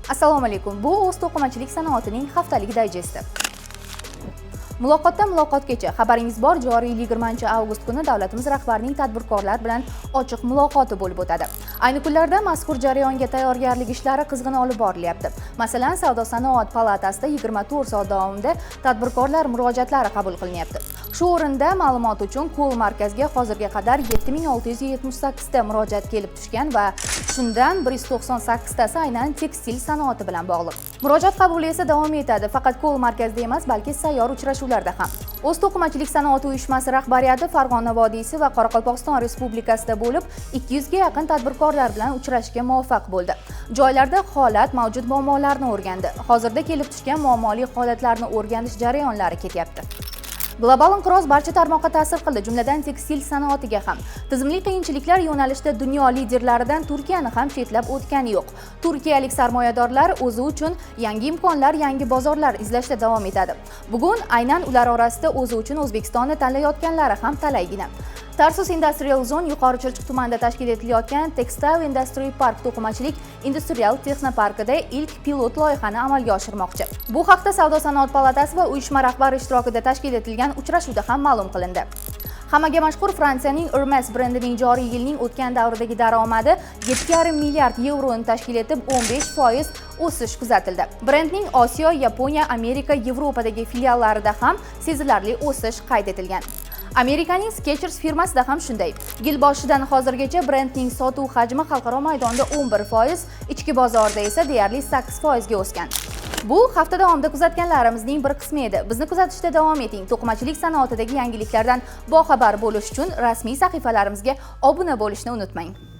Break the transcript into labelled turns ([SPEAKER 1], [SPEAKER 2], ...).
[SPEAKER 1] Assalomu alaykum. Bu o'z to'qimachilik sanoatining haftalik dayjesti. Muloqotdan muloqotgacha xabaringiz bor, joriy yil 20-avgust kuni davlatimiz rahbarining tadbirkorlar bilan ochiq muloqoti bo'lib o'tadi. Ayni kunlarda mazkur jarayonga tayyorgarlik ishlari qizg'in olib borilyapti. Masalan, Savdo-sanoat palatasida 24 soat davomida tadbirkorlar murojaatlari qabul qilinyapti. Shu o'rinda ma'lumot uchun Ko'l markazga hozirga qadar 7678 ta murojaat kelib tushgan va shundan 198 tasi aynan tekstil sanoati bilan bog'liq. Murojaat qabuli esa davom etadi, faqat Ko'l markazida emas, balki sayyor uchrashuvlarda ham. O'z to'qimachilik sanoati uyushmasi rahbariyati Farg'ona vodiysi va Qoraqalpog'iston Respublikasida bo'lib, 200 ga yaqin tadbirkorlar bilan uchrashishga muvaffaq bo'ldi. Joylarda holat, mavjud muammolarni o'rgandi. Hozirda kelib tushgan muammoli holatlarni o'rganish jarayonlari ketyapti. Global inqiroz barcha tarmoqqa ta'sir qildi, jumladan tekstil sanoatiga ham. Tizimli qiyinchiliklar yo'nalishida dunyo liderlaridan Turkiyani ham chetlab o'tgani yo'q. Turkiyalik sarmoyadorlar o'zi uchun yangi imkonlar, yangi bozorlar izlashda davom etadi. Bugun aynan ular orasida o'zi uchun O'zbekistonni tanlayotganlari ham talaygina. Tarsus Industrial Zone Yuqori Chirchiq tumanida tashkil etilayotgan Textile Industry Park to'qimachilik industrial texnoparkida ilk pilot loyihani amalga oshirmoqchi. Bu haqda Savdo-sanoat palatasi va uyushma rahbari ishtirokida tashkil etilgan uchrashuvda ham ma'lum qilindi. Hammaga mashhur Fransiyaning Hermes brendining joriy yilning o'tgan davridagi daromadi 7,5 milliard yevroni tashkil etib, 15% o'sish kuzatildi. Brendning Osiyo, Yaponiya, Amerika, Yevropadagi filiallarida ham sezilarli o'sish qayd etilgan. Amerikaning Skechers firmasida ham shunday. Yil boshidan hozirgacha brendning sotuv hajmi xalqaro maydonda 11%, ichki bozorda esa deyarli 8% ga o'sgan. Bu hafta davomida kuzatganlarimizning bir qismi edi. Bizni kuzatishda davom eting. To'qimachilik sanoatidagi yangiliklardan boxabar bo'lish uchun rasmiy sahifalarimizga obuna bo'lishni unutmang.